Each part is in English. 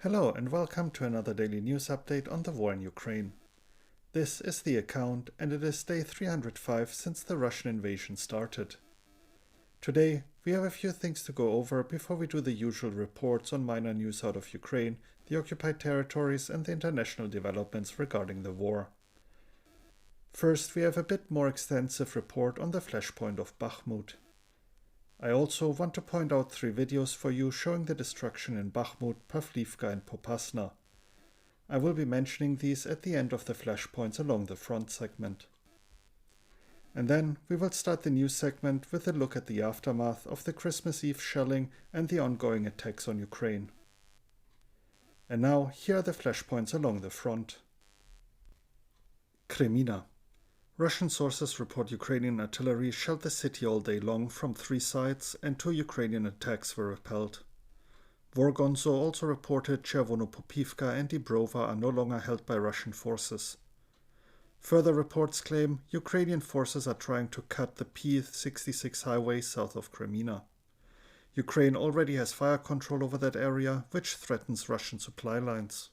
Hello and welcome to another daily news update on the war in Ukraine. This is the account and it is day 305 since the Russian invasion started. Today we have a few things to go over before we do the usual reports on minor news out of Ukraine, the occupied territories and the international developments regarding the war. First, we have a bit more extensive report on the flashpoint of Bakhmut. I also want to point out 3 videos for you showing the destruction in Bakhmut, Pavlivka and Popasna. I will be mentioning these at the end of the flashpoints along the front segment. And then we will start the news segment with a look at the aftermath of the Christmas Eve shelling and the ongoing attacks on Ukraine. And now here are the flashpoints along the front. Kreminna. Russian sources report Ukrainian artillery shelled the city all day long from 3 sides and 2 Ukrainian attacks were repelled. Vorgonzo also reported Chervonopopivka and Dibrova are no longer held by Russian forces. Further reports claim Ukrainian forces are trying to cut the P-66 highway south of Kreminna. Ukraine already has fire control over that area, which threatens Russian supply lines.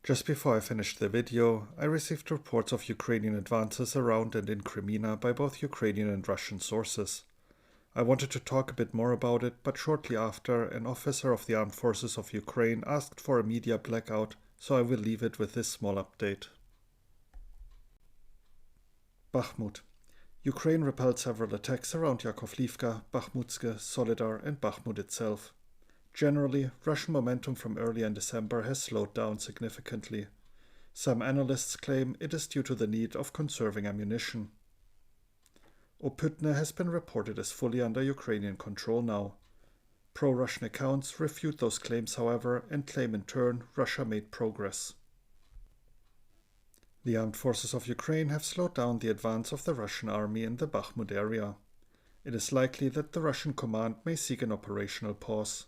Just before I finished the video, I received reports of Ukrainian advances around and in Kreminna by both Ukrainian and Russian sources. I wanted to talk a bit more about it, but shortly after, an officer of the Armed Forces of Ukraine asked for a media blackout, so I will leave it with this small update. Bakhmut. Ukraine repelled several attacks around Yakovlivka, Bakhmutske, Solidar and Bakhmut itself. Generally, Russian momentum from earlier in December has slowed down significantly. Some analysts claim it is due to the need of conserving ammunition. Opytne has been reported as fully under Ukrainian control now. Pro-Russian accounts refute those claims, however, and claim in turn Russia made progress. The armed forces of Ukraine have slowed down the advance of the Russian army in the Bakhmut area. It is likely that the Russian command may seek an operational pause.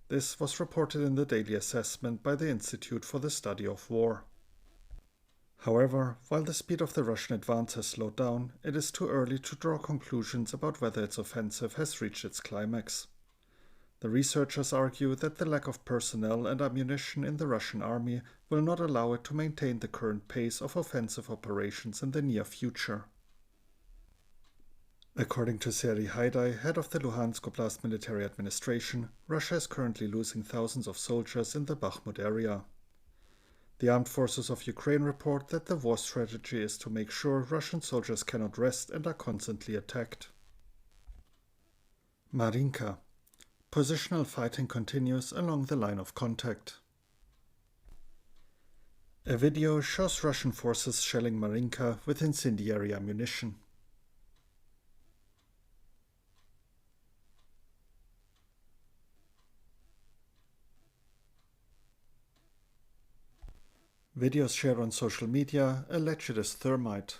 This was reported in the daily assessment by the Institute for the Study of War. However, while the speed of the Russian advance has slowed down, it is too early to draw conclusions about whether its offensive has reached its climax. The researchers argue that the lack of personnel and ammunition in the Russian army will not allow it to maintain the current pace of offensive operations in the near future. According to Serhiy Haidai, head of the Luhansk Oblast Military Administration, Russia is currently losing thousands of soldiers in the Bakhmut area. The armed forces of Ukraine report that the war strategy is to make sure Russian soldiers cannot rest and are constantly attacked. Maryinka. Positional fighting continues along the line of contact. A video shows Russian forces shelling Maryinka with incendiary ammunition. Videos shared on social media allege it is thermite.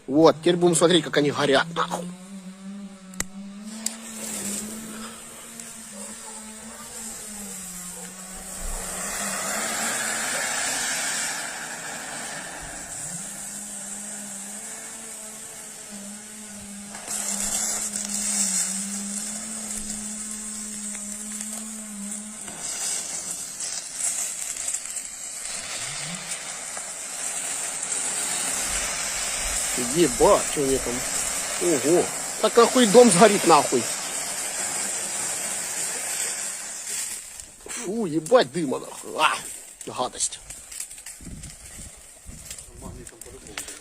Вот, теперь будем смотреть, как они горят, нахуй. Ебать, что у меня там? Ого. Так нахуй дом сгорит нахуй. Фу, ебать дыма нахуй. Гадость.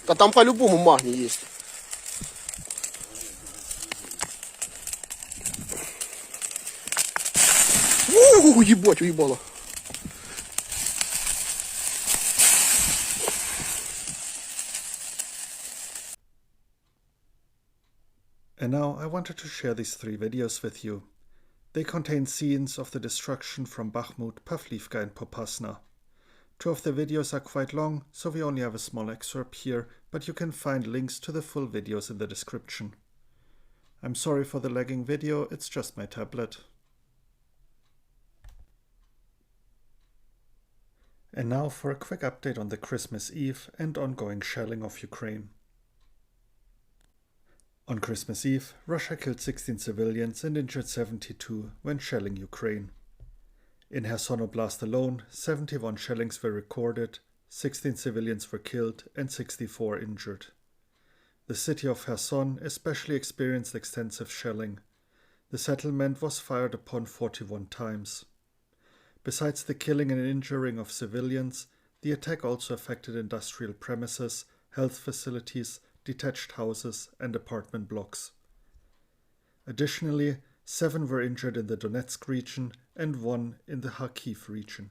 Да там по-любому магний есть. Ебать, уебало. And now I wanted to share these 3 videos with you. They contain scenes of the destruction from Bakhmut, Pavlivka and Popasna. 2 of the videos are quite long, so we only have a small excerpt here, but you can find links to the full videos in the description. I'm sorry for the lagging video, it's just my tablet. And now for a quick update on the Christmas Eve and ongoing shelling of Ukraine. On Christmas Eve, Russia killed 16 civilians and injured 72 when shelling Ukraine. In Kherson Oblast alone, 71 shellings were recorded, 16 civilians were killed and 64 injured. The city of Kherson especially experienced extensive shelling. The settlement was fired upon 41 times. Besides the killing and injuring of civilians, the attack also affected industrial premises, health facilities, detached houses, and apartment blocks. Additionally, 7 were injured in the Donetsk region and 1 in the Kharkiv region.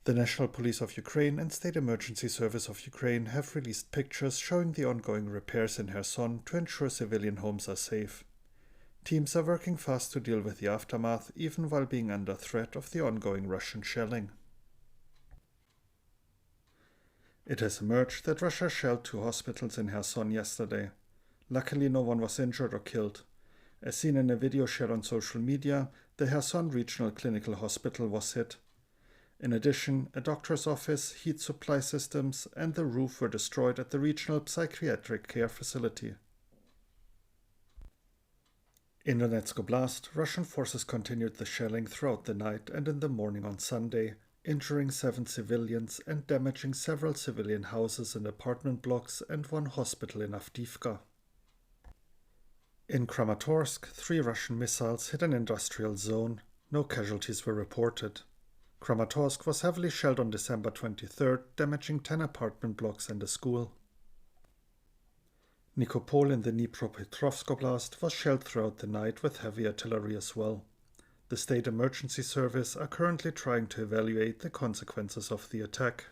The National Police of Ukraine and State Emergency Service of Ukraine have released pictures showing the ongoing repairs in Kherson to ensure civilian homes are safe. Teams are working fast to deal with the aftermath, even while being under threat of the ongoing Russian shelling. It has emerged that Russia shelled 2 hospitals in Kherson yesterday. Luckily, no one was injured or killed. As seen in a video shared on social media, the Kherson Regional Clinical Hospital was hit. In addition, a doctor's office, heat supply systems, and the roof were destroyed at the regional psychiatric care facility. In Donetsk Oblast, Russian forces continued the shelling throughout the night and in the morning on Sunday, injuring 7 civilians and damaging several civilian houses and apartment blocks and 1 hospital in Pavlivka. In Kramatorsk, 3 Russian missiles hit an industrial zone. No casualties were reported. Kramatorsk was heavily shelled on December 23rd, damaging 10 apartment blocks and a school. Nikopol in the Dnipropetrovsk Oblast was shelled throughout the night with heavy artillery as well. The State Emergency Service are currently trying to evaluate the consequences of the attack.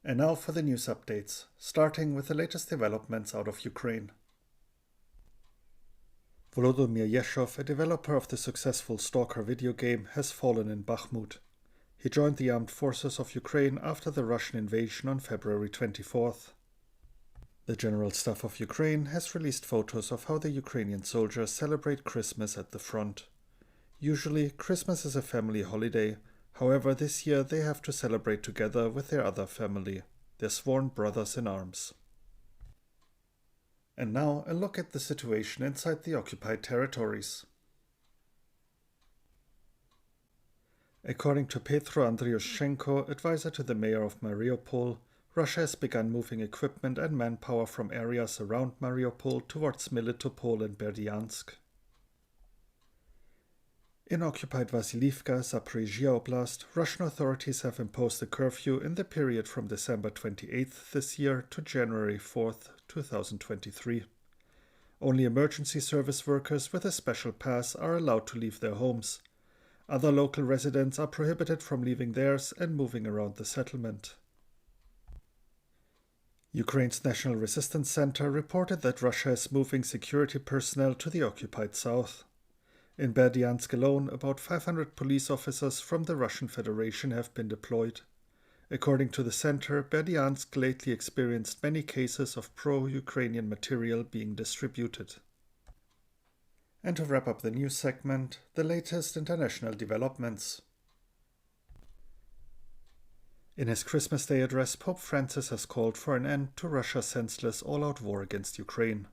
And now for the news updates, starting with the latest developments out of Ukraine. Volodymyr Yeshov, a developer of the successful S.T.A.L.K.E.R video game, has fallen in Bakhmut. He joined the armed forces of Ukraine after the Russian invasion on February 24th. The General Staff of Ukraine has released photos of how the Ukrainian soldiers celebrate Christmas at the front. Usually, Christmas is a family holiday. However, this year they have to celebrate together with their other family, their sworn brothers in arms. And now a look at the situation inside the occupied territories. According to Petro Andriushchenko, advisor to the mayor of Mariupol, Russia has begun moving equipment and manpower from areas around Mariupol towards Melitopol and Berdyansk. In occupied Vaszlivka, Zaporizhia Oblast, Russian authorities have imposed a curfew in the period from December 28th this year to January 4th, 2023. Only emergency service workers with a special pass are allowed to leave their homes. Other local residents are prohibited from leaving theirs and moving around the settlement. Ukraine's National Resistance Center reported that Russia is moving security personnel to the occupied south. In Berdyansk alone, about 500 police officers from the Russian Federation have been deployed. According to the center, Berdyansk lately experienced many cases of pro-Ukrainian material being distributed. And to wrap up the news segment, the latest international developments. In his Christmas Day address, Pope Francis has called for an end to Russia's senseless all-out war against Ukraine.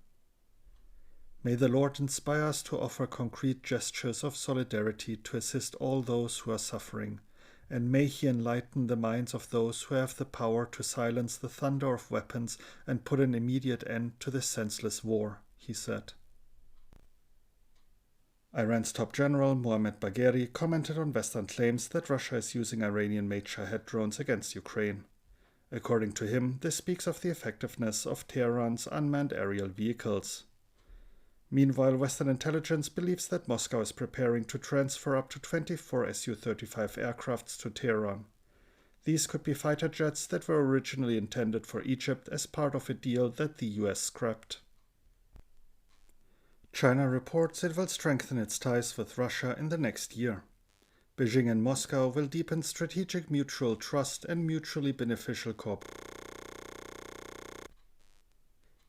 May the Lord inspire us to offer concrete gestures of solidarity to assist all those who are suffering, and may He enlighten the minds of those who have the power to silence the thunder of weapons and put an immediate end to this senseless war, he said. Iran's top general, Mohammad Bagheri, commented on Western claims that Russia is using Iranian-made Shahed drones against Ukraine. According to him, this speaks of the effectiveness of Tehran's unmanned aerial vehicles. Meanwhile, Western intelligence believes that Moscow is preparing to transfer up to 24 Su-35 aircrafts to Tehran. These could be fighter jets that were originally intended for Egypt as part of a deal that the US scrapped. China reports it will strengthen its ties with Russia in the next year. Beijing and Moscow will deepen strategic mutual trust and mutually beneficial cooperation.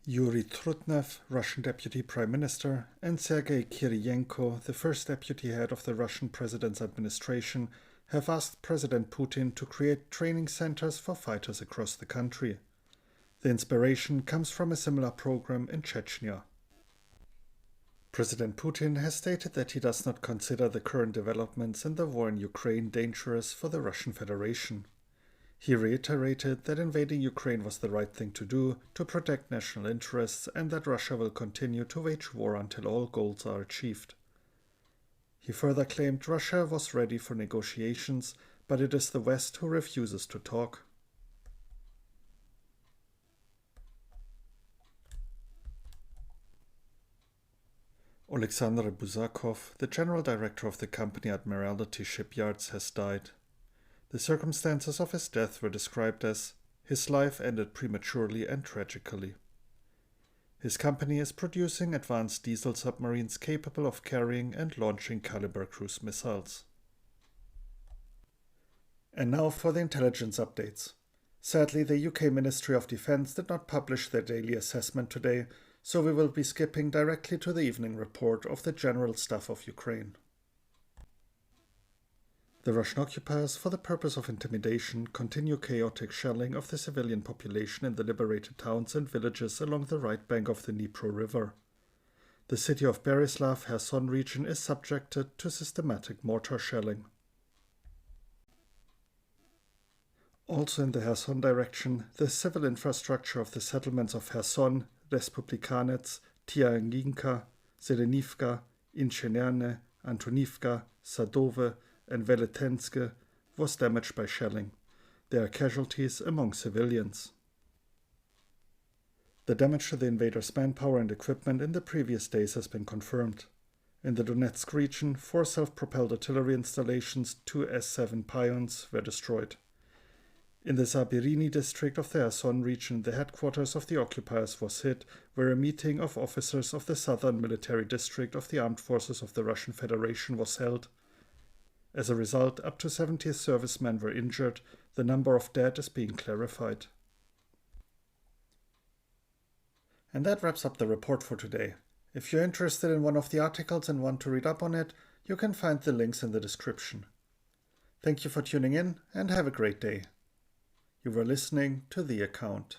Yuri Trutnev, Russian Deputy Prime Minister, and Sergei Kiriyenko, the first deputy head of the Russian president's administration, have asked President Putin to create training centers for fighters across the country. The inspiration comes from a similar program in Chechnya. President Putin has stated that he does not consider the current developments in the war in Ukraine dangerous for the Russian Federation. He reiterated that invading Ukraine was the right thing to do to protect national interests and that Russia will continue to wage war until all goals are achieved. He further claimed Russia was ready for negotiations, but it is the West who refuses to talk. Oleskandr Buzakov, the general director of the company Admiralty Shipyards, has died. The circumstances of his death were described as his life ended prematurely and tragically. His company is producing advanced diesel submarines capable of carrying and launching Caliber cruise missiles. And now for the intelligence updates. Sadly, the UK Ministry of Defence did not publish their daily assessment today, so we will be skipping directly to the evening report of the General Staff of Ukraine. The Russian occupiers, for the purpose of intimidation, continue chaotic shelling of the civilian population in the liberated towns and villages along the right bank of the Dnipro River. The city of Maryinka Kherson region is subjected to systematic mortar shelling. Also in the Kherson direction, the civil infrastructure of the settlements of Kherson, Respublikanets, Maryinka, Zelenivka, Inchernerne, Antonivka, Sadove, and Veletenske was damaged by shelling. There are casualties among civilians. The damage to the invaders' manpower and equipment in the previous days has been confirmed. In the Donetsk region, 4 self-propelled artillery installations, 2 S-7 Pions, were destroyed. In the Zabirini district of the Kherson region, the headquarters of the occupiers was hit, where a meeting of officers of the southern military district of the armed forces of the Russian Federation was held. As a result, up to 70 servicemen were injured. The number of dead is being clarified. And that wraps up the report for today. If you're interested in one of the articles and want to read up on it, you can find the links in the description. Thank you for tuning in and have a great day. You were listening to The Account.